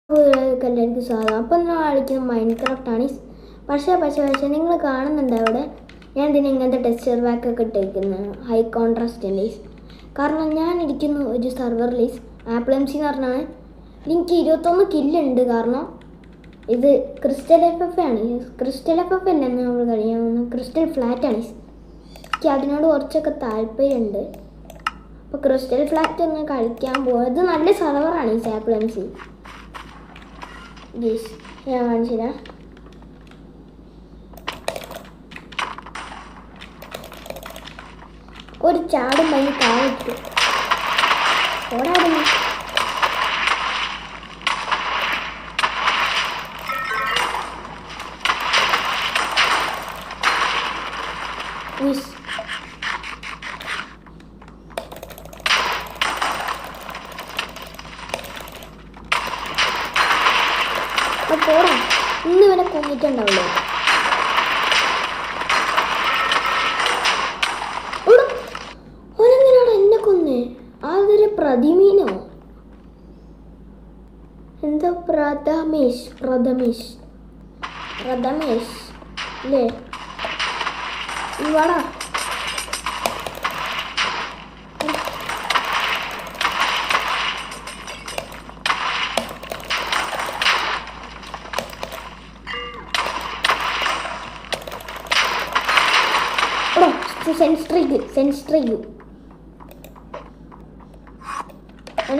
എല്ലാവർക്കും സ്വാഗതം. അപ്പം ഞാൻ കളിക്കുന്നത് മൈൻക്രാഫ്റ്റാണ്. പക്ഷേ നിങ്ങൾ കാണുന്നുണ്ട് അവിടെ ഞാൻ ഇതിന് ഇങ്ങനത്തെ ടെക്സ്ചർ പാക്കൊക്കെ ഇട്ടിരിക്കുന്നത് ഹൈ കോൺട്രാസ്റ്റ് ലീസ്. കാരണം ഞാൻ ഇരിക്കുന്ന ഒരു സെർവർ ലീസ് ആപ്പിൾ MC എന്ന് പറഞ്ഞാണ്. എനിക്ക് 21 കില്ലുണ്ട്. കാരണം ഇത് ക്രിസ്റ്റൽ FF ആണ്. ക്രിസ്റ്റൽ FF അല്ല നമ്മൾ കഴിയാവുന്ന ക്രിസ്റ്റൽ ഫ്ലാറ്റാണ്. എനിക്ക് അതിനോട് കുറച്ചൊക്കെ താല്പര്യമുണ്ട്. അപ്പോൾ ക്രിസ്റ്റൽ ഫ്ലാറ്റ് ഒന്ന് കളിക്കാൻ പോകും. ഇത് നല്ല സെർവറാണ് ഈ ആപ്പിൾ MC. ഞാൻ കാണിച്ചില്ല. ഒരു ചാടും ഭയങ്കര താഴെട്ടു ഓടാടുന്നു. പോടാ, ഇന്ന് ഇവനെ കൊന്നിട്ടുണ്ടാവുള്ളൂ. ഓനെങ്ങനെയാണ് എന്നെ കൊന്നേ? അതൊരു പ്രതിമീനോ എന്താ? പ്രഥമേഷ് അല്ലേ? വാടാ. സെൻസ്ട്രിഗ്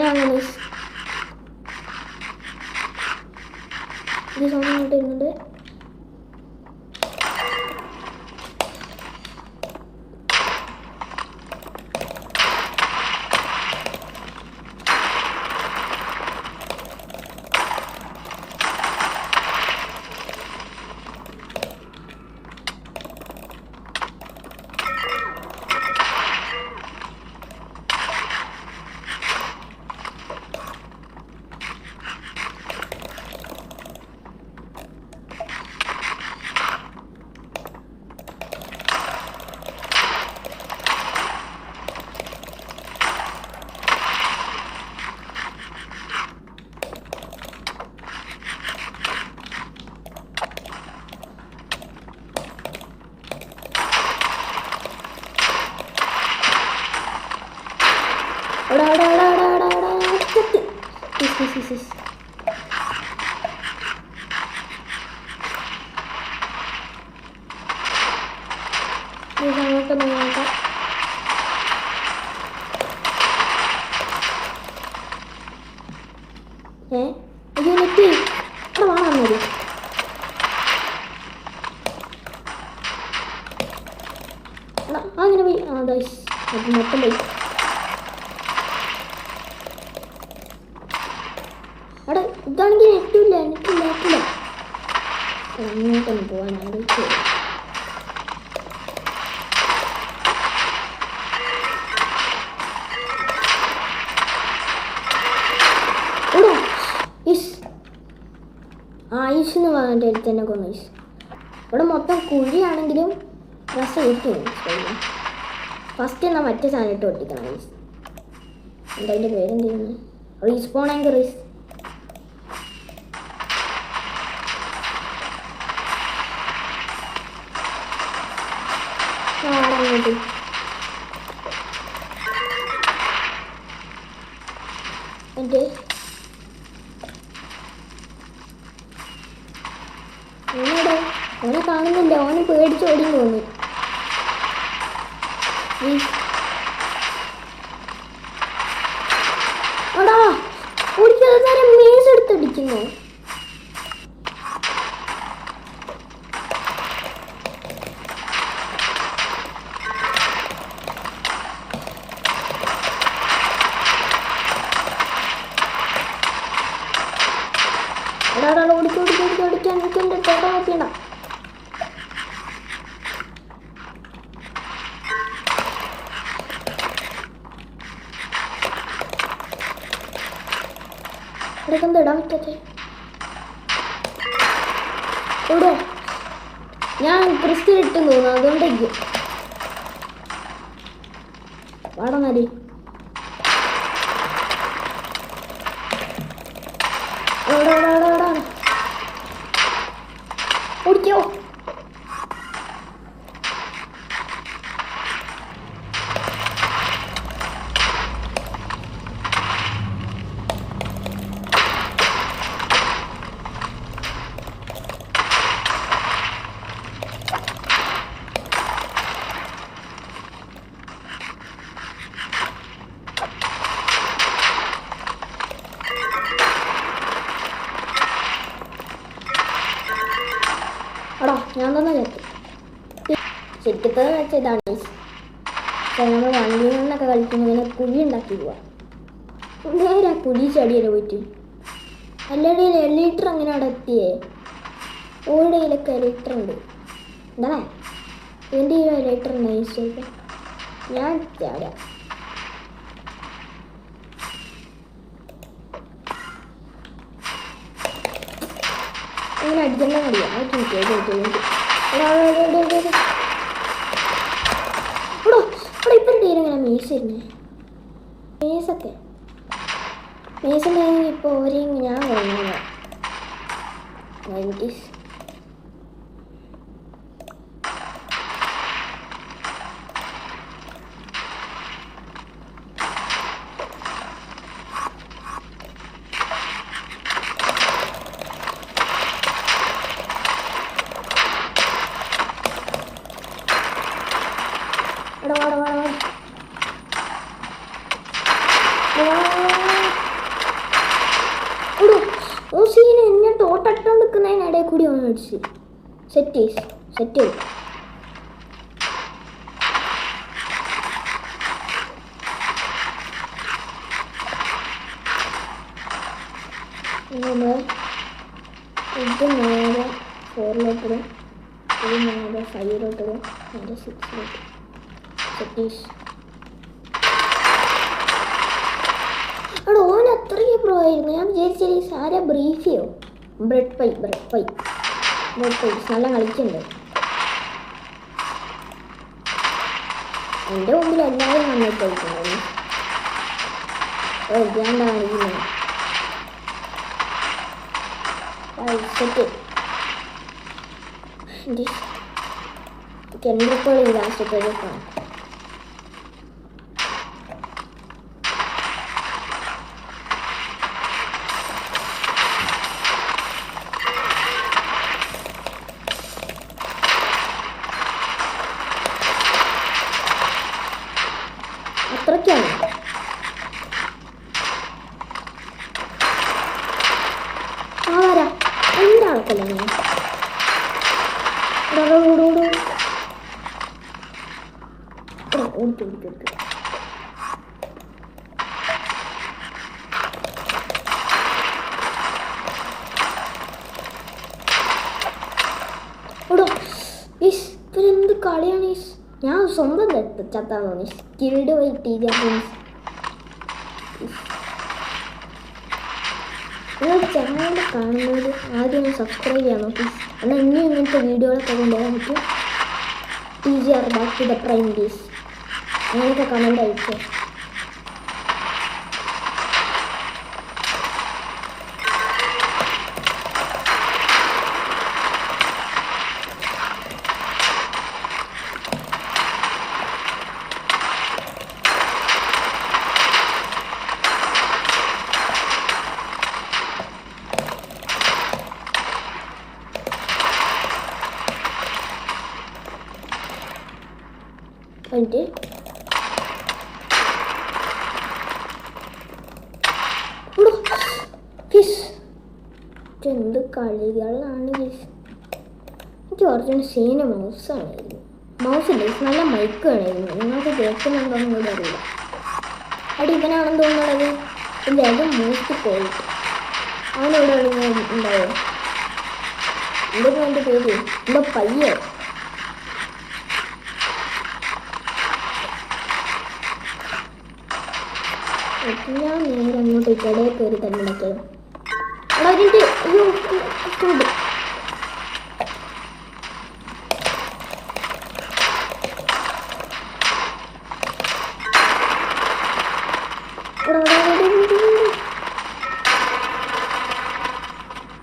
അങ്ങനെ ഇത് സൗണ്ട് വരുന്നുണ്ട്. അങ്ങനെ പോയി. അത് മൊത്തം പോയി. അവിടെ ഇതാണെങ്കിൽ നെറ്റില്ല. അങ്ങോട്ടൊന്ന് പോവാൻ ആലോചിച്ചു. ആയുഷ് എന്ന് പറഞ്ഞിട്ട് എടുത്ത് തന്നെ കൊന്നു. ഇവിടെ മൊത്തം കുഴിയാണെങ്കിലും ഡ്രസ്സ് കിട്ടും. ഫസ്റ്റ് എന്നാൽ മറ്റേ സാധനം ഇട്ട് ഒട്ടിക്കണം. എന്താ അതിൻ്റെ പേരെന്തായിരുന്നു? റീസ്പോൺ ആൻഡ് റീസ്. അങ്ങോട്ട് എന്നിട്ട് ഓനെ കാണുന്നില്ല. ഓന് പേടിച്ചോടി തോന്നി. എടാ ഓടിക്കാതെ മേസ് എടുത്തടിക്കുന്നു. ഓടിക്കാൻ നിൽക്കണ്ട. ഫോട്ടോ നോക്കിയണ്ട. ഇടയ്ക്കെന്താ ഇടാൻ പറ്റേ? ഓടോ, ഞാൻ ക്രിസ്റ്റൽ ഇട്ട് തോന്നുന്നു. അതുകൊണ്ടേക്കും വാടന്നാല് ഓടിക്കോ. എടാ ഞാൻ തന്നെ ചേർത്തു. ശരിക്കത്തെ വെച്ച ഇതാണ്. നമ്മൾ വണ്ടിയിൽ നിന്നൊക്കെ കളിക്കുന്നതിനെ കുഴി ഉണ്ടാക്കി പോവാ. നേരെ ആ കുഴി ചടിയല്ലേ പോയിട്ട്. എല്ലാവരുടെയും എലീറ്റർ അങ്ങനെ അവിടെ എത്തിയേ. ഓരുടെ കയ്യിലൊക്കെ എലീറ്റർ ഉണ്ട്. എന്താ എൻ്റെ ഈ എലീറ്റർ ഉണ്ട്. ഞാൻ ചാടാം. അങ്ങനെ അടിക്കുന്ന മതിയാ. ഇവിടെ ഇപ്പം തീരെങ്ങനെ മീസിരുന്നേ. മീസൊക്കെ മീസുണ്ടായിരുന്നു. ഇപ്പോൾ ഓരെയും ഞാൻ കഴിഞ്ഞ സീന് എന്നെ തോട്ടട്ടോണ്ട് നിൽക്കുന്നതിനിടയിൽ കൂടി ഒന്ന് അടിച്ച് സെറ്റ് ചെയ്തു. നമ്മൾ ഇത് നേരെ 4-ലോട്ടിടും, ഇത് നേരെ 5-ലോട്ടിടും, നേരെ 6-ലോട്ട് സെറ്റ്. അവിടെ ഓൻ അത്രയും പ്രോ ആയിരുന്നു. ഞാൻ വിചാരിച്ചാൽ സാരെ ബ്രീഫ് ചെയ്യോ. ബ്രെഡ് പൈ നല്ല കളിക്കുന്നുണ്ട്. എൻ്റെ മുമ്പിൽ എല്ലാവരും നന്നായിട്ട് കളിക്കുന്നത്. ഞാണ്ടാ കളിക്കുന്നത് കെൻഡ്രിപ്പോൾ ലാസ്റ്റത്തേക്കാണ്. അത്രയ്ക്കാണ്. ആരാ എൻ്റെ ആൾക്കല്ലേ ഞാൻ ഓടിക്കും. ഇവരെന്ത് കളിയാണ്. ഞാൻ സ്വന്തം ചത്താന്ന് തോന്നി. സ്കിൽഡ് വെയിറ്റ് നിങ്ങൾ ചാനൽ കാണുന്നത് ആദ്യം സബ്സ്ക്രൈബ് ചെയ്യാൻ നോക്കി. എന്നാൽ ഇനിയും ഇങ്ങനത്തെ വീഡിയോകളൊക്കെ കൊണ്ടുപോകാൻ പറ്റും. TGR back to the prime days അങ്ങനെയൊക്കെ കമൻ്റ് അയച്ചോ. എന്ത് കളികളാണ്. എനിക്ക് ഒറിജിനൽ സീന മൗസാണായിരുന്നു. മൗസില്ല, നല്ല മൈക്ക് വേണമായിരുന്നു. നിങ്ങൾക്ക് കേൾക്കുന്നുണ്ടോന്നും കൂടി അറിയില്ല. അവിടെ ഇവനാണെന്ന് തോന്നുന്നത്. ഇല്ല, അത് മൂത്ത് പോയിട്ട് അവനിവിടെ ഉണ്ടായോ. എന്തൊക്കെ എൻ്റെ പേര് എന്തോ പയ്യോ. ഞാൻ നേരെ അങ്ങോട്ട് ഇടയിൽ കയറി തന്നെ നടക്കണം. അതിൻ്റെ അയ്യോ ഉണ്ട്.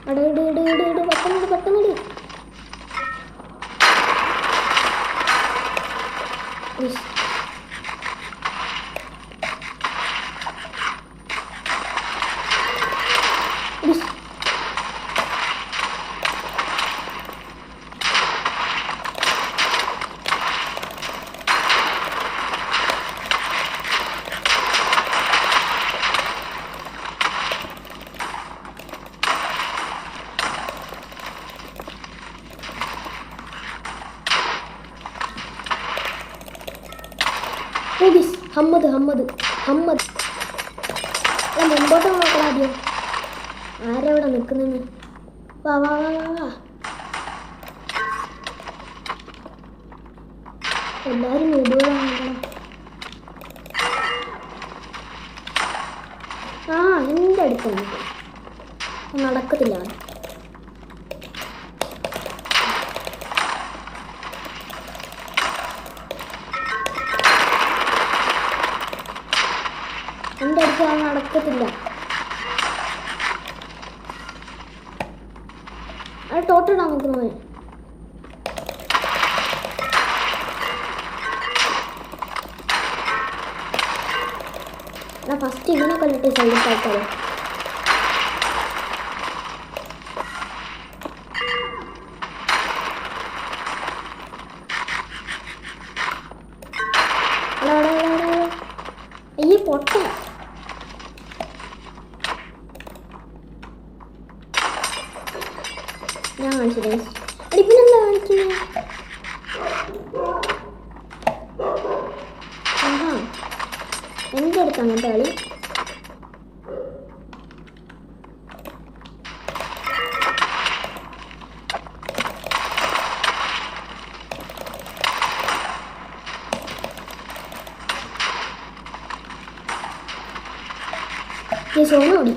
അട ഇട് ഇട് ഇട് ഇട് പെട്ടെന്ന് പെട്ടെന്ന് ഹമ്മദ് ഹമ്മദ് ഹമ്മദ് മുമ്പോട്ട് നോക്കണം ആദ്യം. ആരവിടെ നിൽക്കുന്നെന്ന്? വാ വാ വാ വാ വാ. എല്ലാവരും വീടുകളാണ് നോക്കണം. ആ എൻ്റെ അടുത്ത് നടക്കത്തില്ല. എൻ്റെ അടുത്ത് അത് നടക്കത്തില്ല. അത് ടോട്ടിടാൻ നോക്കുന്നു. ഞാൻ ഫസ്റ്റ് ഇതിനെ കൊല്ലിട്ട് സൈഡിൽ ആൾക്കാരെ. ഈ പൊട്ട ഞാൻ കാണിച്ചത് പിന്നെന്താ കാണിക്കുന്നത്? ആഹാ എൻ്റെ അടുത്ത് അങ്ങനത്തെ കളി. സോണ ഓടി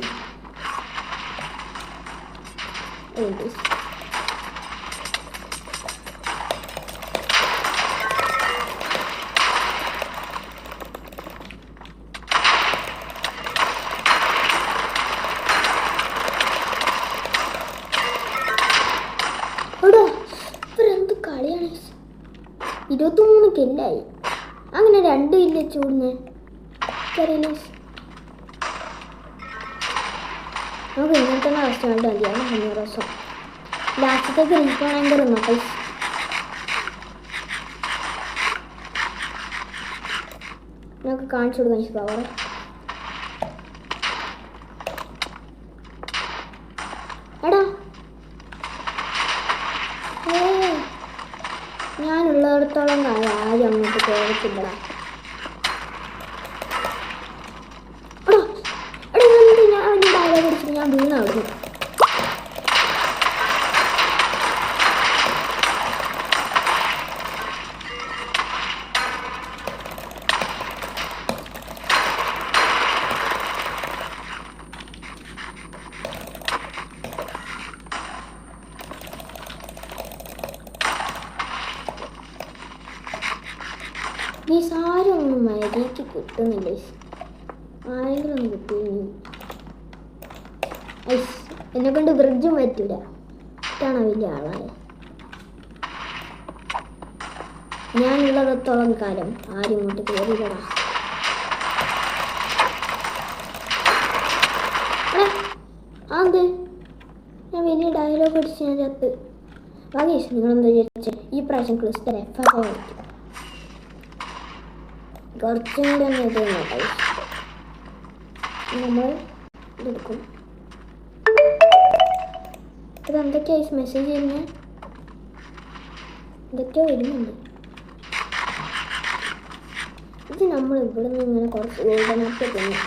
ഇവരെന്ത് കളിയാണ്? 23 കില്ലായി. അങ്ങനെ 2 കില്ല് ചൂടുന്നേ അറിയില്ല. നമുക്ക് ഇങ്ങനത്തെ റെസ്റ്റോറൻറ്റ് മതിയാണ്. 100 ദിവസം ലാസ്റ്റത്തേക്ക് റീഫോണെങ്കിൽ നോക്കാം. നമുക്ക് കാണിച്ചു കൊടുക്കാം പവർ. എടാ ഞാനുള്ളിടത്തോളം കാലം ആരും അങ്ങോട്ട് കയറത്തില്ലടാ. ഞാൻ വീണ അവിടുന്ന്. ഈ സാരം ഒന്നും മര്യാദയ്ക്ക് കിട്ടുന്നില്ല. ആരെങ്കിലും ഒന്ന് കിട്ടുന്നു. എന്നെ കൊണ്ട് ബ്രിഡ്ജും പറ്റില്ല. ഇട്ടാണ് വലിയ ആളായ. ഞാനുള്ളിടത്തോളം കാലം ആരും ഇങ്ങോട്ട് കയറിയില്ലടാ. അത് ഞാൻ വലിയ ഡയലോഗ് അടിച്ച് ഞാൻ ചത്ത്. ഭാഗ്യേഷ് നിങ്ങളെന്താ വിചാരിച്ചത്? ഈ പ്രാവശ്യം ക്രിസ്റ്റൽ എഫൊക്കെ വയ്ക്കും. കുറച്ചും കൂടെ ഒന്ന് ഇത് നോക്കാം. നമ്മൾ ഇതെടുക്കും. ഇതെന്തൊക്കെയായി മെസ്സേജ് ചെയ്യുന്നത്? എന്തൊക്കെയോ വരുന്നുണ്ട്. ഇത് നമ്മൾ ഇവിടെ നിന്ന് ഇങ്ങനെ കുറച്ച് ഗോൾഡൻ ആപ്പ് തന്നെ.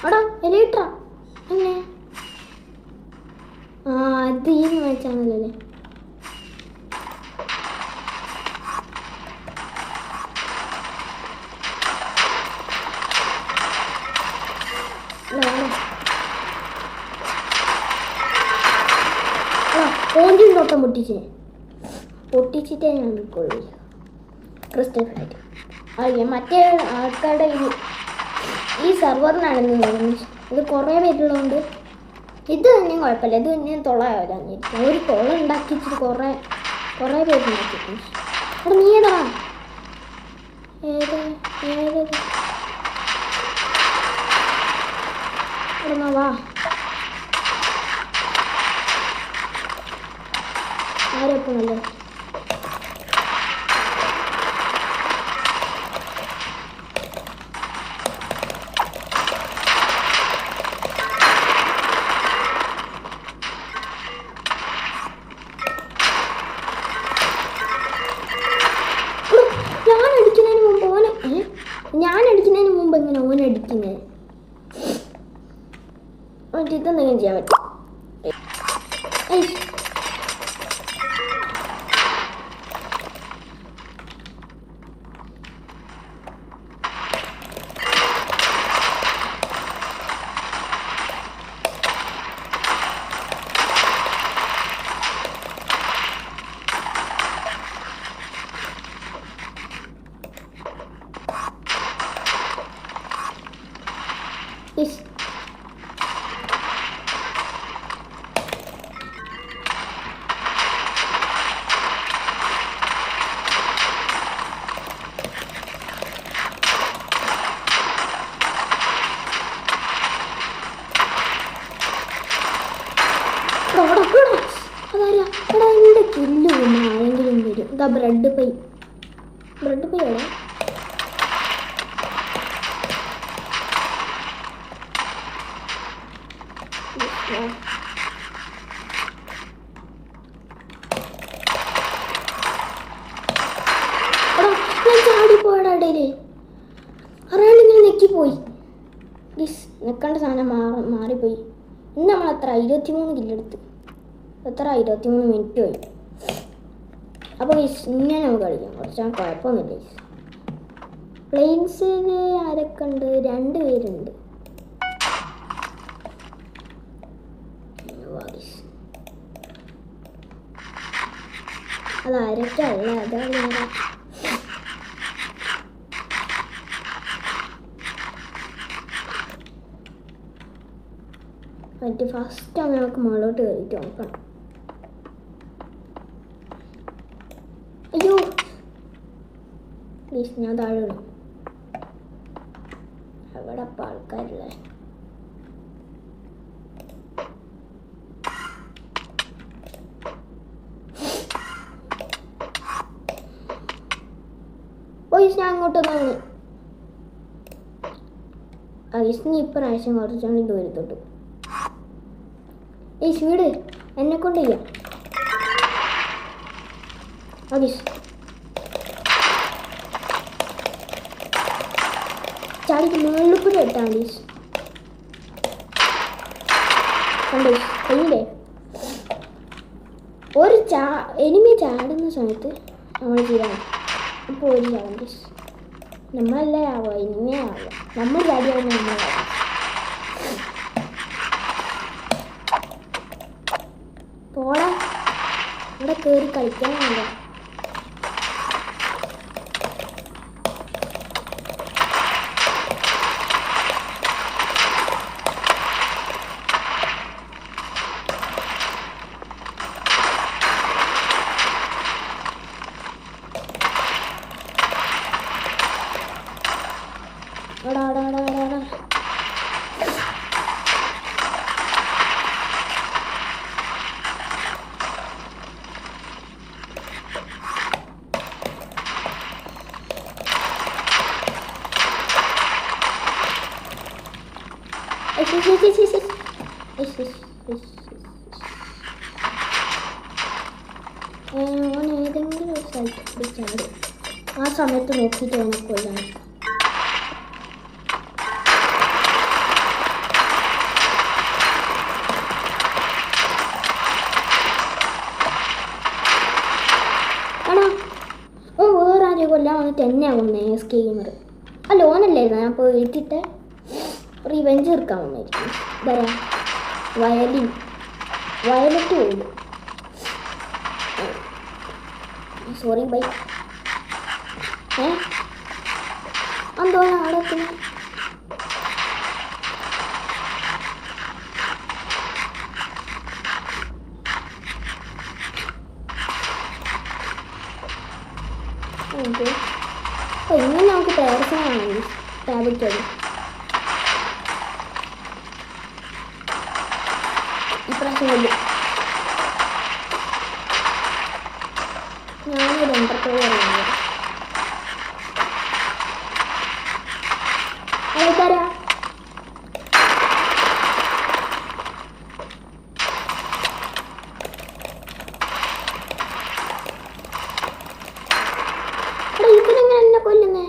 അടാ എലിയിട്ടാ എന്നെ. ആ അത് ഈ മാച്ചാണല്ലേ. ഓഞ്ചും തോട്ടം പൊട്ടിച്ചിട്ടേ ഞാൻ നിൽക്കുള്ളൂ. ക്രിസ്റ്റൽ ഫ്ലൈറ്റ് അയ്യ മറ്റേ ആൾക്കാരുടെ ഇത് ഈ സെർവറിനാണെന്ന് തോന്നുന്നു. ഇത് കുറേ പേരുള്ളതുകൊണ്ട് ഇത് തന്നെയും കുഴപ്പമില്ല. ഇത് തന്നെയും തൊള്ളായിരിക്കും. ഒരു തുള ഉണ്ടാക്കിച്ചിട്ട് കുറേ പേരുണ്ടാക്കിയിട്ടുണ്ട്. അവിടെ നീ ഏതാ? ഇവിടെ വാ. ആരൊക്കെയല്ലേ ഞാൻ അടിക്കുന്നതിന് മുമ്പ് എങ്ങനെ ഓൻ അടിക്കുന്നത്? ഇതെന്തെങ്കിലും ചെയ്യാൻ പറ്റും. അതാരാ? എടാ എൻ്റെ കില്ല് പിന്നെ ആരെങ്കിലും വരും. ഇതാ ബ്രെഡ് പൈ എവിടെ? ഞാൻ ചാടിപ്പോയടാ ഇടയില്. അറിയാണ്ടിങ്ങനെ നെക്കിപ്പോയി. നിൽക്കേണ്ട സാധനം മാറിപ്പോയി. ഇന്ന് നമ്മൾ എത്ര 23 കില്ലെടുത്ത്. എത്ര 23 മിനിറ്റ് പോയി. അപ്പോൾ ഇങ്ങനെ നമുക്ക് കളിക്കാം. കുറച്ചാൽ കുഴപ്പമൊന്നുമില്ല. പ്ലെയിൻസിൽ ആരൊക്കെ ഉണ്ട്? 2 പേരുണ്ട്. അതാരൊക്കെയല്ല അതാണ് മറ്റേ ഫസ്റ്റ് ആണ് നമുക്ക് മുകളിലോട്ട് കയറിയിട്ട് നോക്കണം. അയ്യോ പ്ലീസ് ഞാൻ താഴെ ഇടും. എവിടെ അപ്പം ആൾക്കാരില്ലേ? ഞാൻ അങ്ങോട്ട് വന്നു. നീ ഇപ്രാവശ്യം കുറച്ചാണ് ദൂരത്തോട്ട്. ഈ വീട് എന്നെ കൊണ്ട് ചെയ്യാം. ചാടിക്ക് മുകളിൽ കൂടെ ഇട്ടാ മതി. കണ്ടോ കയ്യില്ലേ? ഒരു എനിമി ചാടുന്ന സമയത്ത് നമ്മൾ ചെയ്യാം. ഇപ്പോൾ ഒരു ചാടം നമ്മളല്ലേ ആവുക, എനിമേ ആവുക. നമ്മൾ ചാടിയാവുന്ന നമ്മളാവുക. പോടാ ഇവിടെ കയറി കളിക്കാനുണ്ടോ? ഏതെങ്കിലും ഒരു സ്ഥലത്ത് പിടിച്ചാൽ ആ സമയത്ത് നോക്കിയിട്ട് വേണം കൊല്ലാൻ. ആണോ? വേറെ ആരെയും കൊല്ലാൻ വന്നിട്ട് എന്നെ വന്നേ സ്കീമർ. ആ ലോനല്ലായിരുന്നു ഞാൻ ഇപ്പോൾ വീട്ടിട്ട് റിവെഞ്ച് തീർക്കാൻ വന്നിരിക്കുന്നു. വരാം വയലറ്റ് പോയില്ല. Sorry bye. എന്തോ അവിടെ ആണ് ടാബിക്കത്. ഇപ്രാവശ്യം കൊല്ലും. ഞാനൊരു എൻ്റർപ്രൈസറാണ്. ആൾക്കാരാ ഇവരെങ്ങനെ എന്നെ കൊല്ലുന്നേ?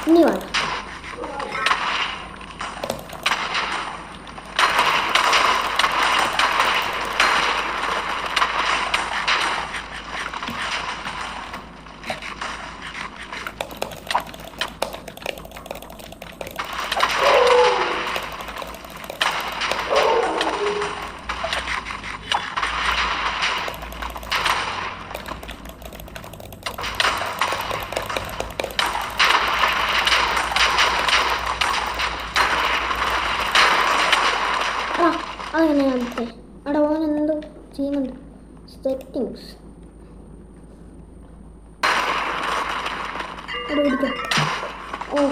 ഇനി വേണം. അങ്ങനെ ആദ്യത്തെ അവിടെ ഓൻ എന്തോ ചെയ്യുന്നുണ്ട്. സെറ്റിങ്സ് അവിടെ പിടിക്കാം. ഓ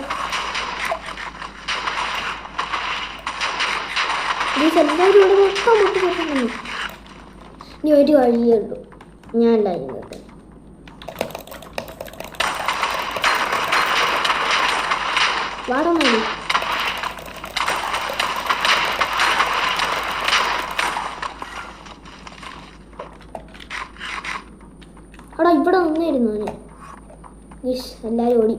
എല്ലാവരും ഇവിടെ മൊത്തം മുട്ടിക്കുന്നു. ഇനി ഒരു വഴിയേ ഉള്ളൂ, ഞാൻ ഉണ്ടായിരുന്നത്. വാടാ മതി. അവിടെ ഇവിടെ വന്നായിരുന്നു അവന്. എല്ലാവരും ഓടി.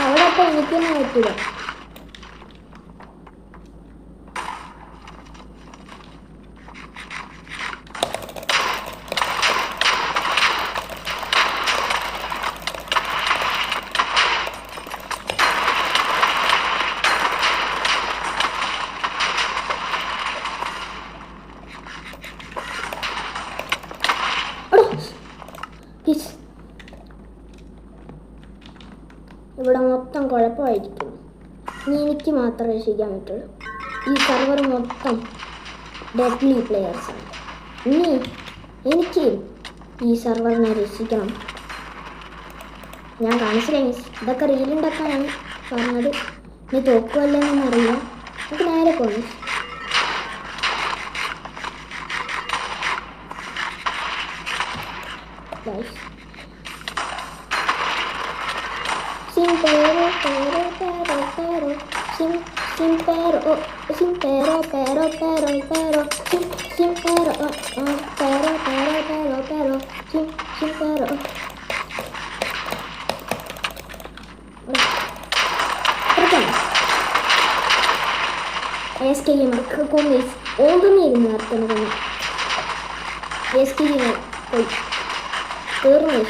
അവിടെ അപ്പം എനിക്കൊന്നും പറ്റില്ല. ഇവിടെ മൊത്തം കുഴപ്പമായിരിക്കും. ഇനി എനിക്ക് മാത്രമേ രക്ഷിക്കാൻ പറ്റുള്ളൂ. ഈ സർവർ മൊത്തം ഡെഡ്ലി പ്ലെയേഴ്സാണ്. ഇനി എനിക്ക് ഈ സർവറിനെ രക്ഷിക്കണം. ഞാൻ കാണിച്ചില്ല, ഇതൊക്കെ റീലുണ്ടാക്കാനാണ് പറഞ്ഞത്. ഇനി തോക്കുമല്ലെന്നൊന്നും അറിയില്ല. നമുക്ക് നേരെ പോകണം. Sin pero, sin pero, sin pero, sin pero. ASK gamer komis olduğunu yerim artık onu. ASK gamer koy. തീർന്നു.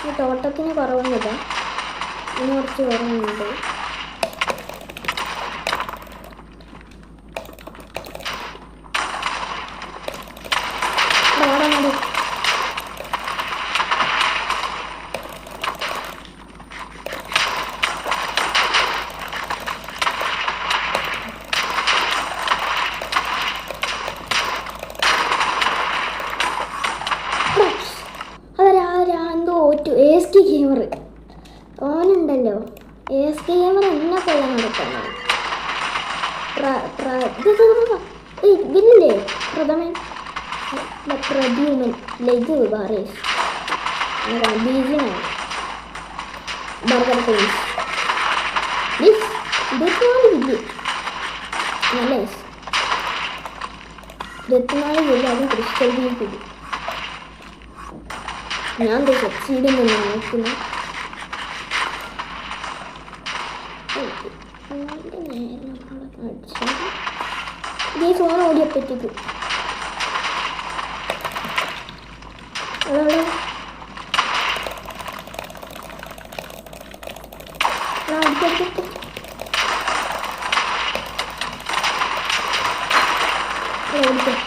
ഈ തോട്ടത്തിന് കുറവൊന്നുമില്ല, ഇനി കുറച്ച് കുറവുണ്ട്. ASK ഗെയിമർ ഓനുണ്ടല്ലോ. ASK ഗെയിമർ ടൈമർ എന്നെ കൊല്ലാൻ നടക്കുന്നത്. ഇതില്ലേ പ്രഥമൻ പ്രദ്യുമൻ ലഘു ബാറേഷ് ബീജിനാണ് ബർഗർ പേസ് വില്ല് നല്ല 24 വില്ല് അത് ക്രിസ്റ്റൽ ബീറ്റ് ഞാൻ സക്സീഡ് തന്നെ നോക്കുന്നു. ഇതേ സോണ ഓടിയപ്പറ്റേക്ക് അവിടെ അടിച്ചടിച്ചിട്ട് ഓടിക്കാം.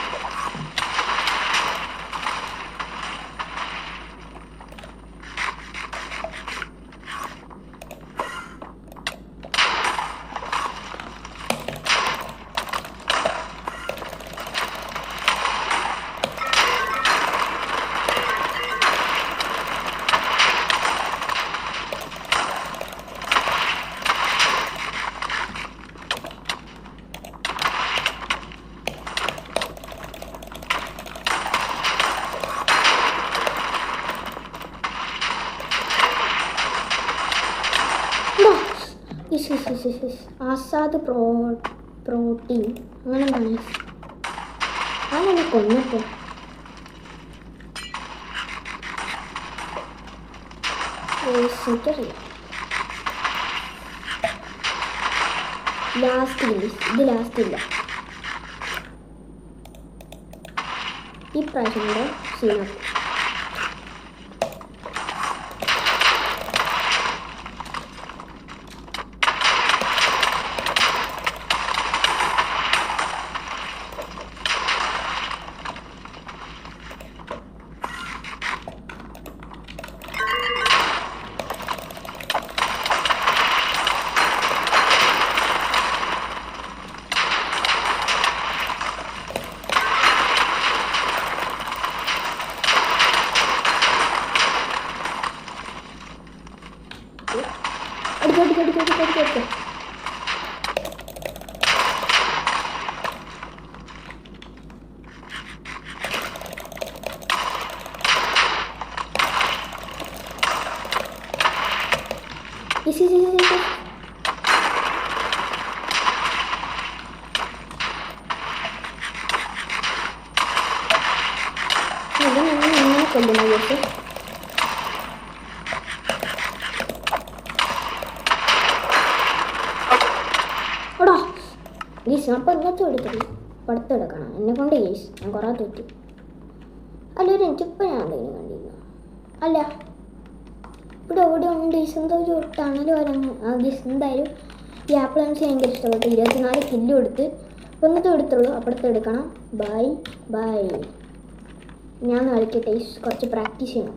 ആസാദ് പ്രോട്ടീൻ അങ്ങനെ എന്താണ് അതെന്നെ കൊന്നപ്പോ എനിക്കറിയാം. ലാസ്റ്റ് ഇല്ല, ഇത് ലാസ്റ്റ് ഇല്ല. ഈ പ്രാവശ്യം കൂടെ സീനാക്കും. അടിക്കടിക്കടിക്കടിക്കടിക്കടിക്കടിക്ക കൊല്ലുന്ന കേട്ട് ഓടാ ഗീസ് ഞാൻ പന്നത്ത് എടുത്തില്ല പടുത്തെടുക്കണം എന്നെ കൊണ്ട് ഗീസ് ഞാൻ കുറേ തെറ്റി. അല്ലൊരു എനിക്കിപ്പോൾ ഞാൻ എന്തെങ്കിലും കണ്ടിരുന്നു അല്ല ഇവിടെ എവിടെ ഉണ്ട് ഗീസ് എന്തോ ഒരു ടണൽ വരാൻ ആ ഗീസ് എന്തായാലും ഈ ആപ്പിൾ എനിക്ക് ഭയങ്കര ഇഷ്ടപ്പെട്ടു. 24 കില്ല് കൊടുത്ത് ഒന്നത്തെ എടുത്തുള്ളൂ അപ്പുറത്ത് എടുക്കണം. Bye bye. ഞാൻ കളിക്കട്ടെ കുറച്ച് പ്രാക്ടീസ് ചെയ്യണം.